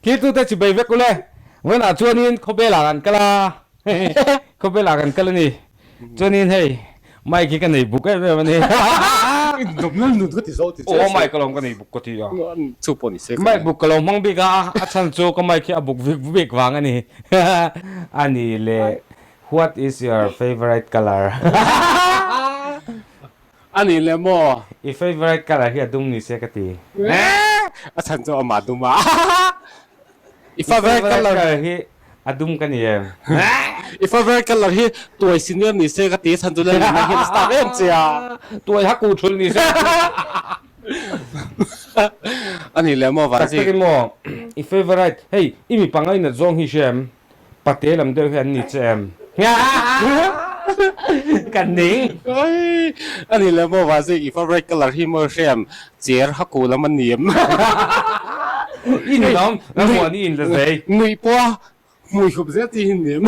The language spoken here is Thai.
คิดตัวแต่สิไปเวกกูเลยเวลาชวนนี้เขาไปหลักันกันละเขาไปหลักันกันละนี่ชวนนี้เฮ้ยไม่คิดกันนี่บุกกันวันนี้ 너무 눈도 뒤서 뒤서 โอ้ไม่ก็ลองกันนี่บุกก็ทีอ่ะ 수pon이 세 ไม่บุกก็ลองมังบิกอ่ะอาจารย์โจก็ไม่คิดบุกวิกวางอันนี้ อันนี้เลย What is your favorite color 아니 레모 Your favorite color ที่ดุ้งนี่เสียกตี 아 찬조 마두마 Your favorite color ที่ดุ้งกันนี่ If I very color hi tuai senior ni se ka ti san tu le na hi sta em chia ตัวฮักกูชุนนี่เสีย ani le mo va ตัก si ตะกินโม Your favorite เฮ้ยอีมีปังไอ้น่ะจงฮิเชมปะเตลำเดือดนี่เจมกันนิ่ง ai ani le mo va si if I very color hi mo shem jer ha ku la man nim อินน้องแล้วหัวนี่อินเลย mui po mui khop ze ti nim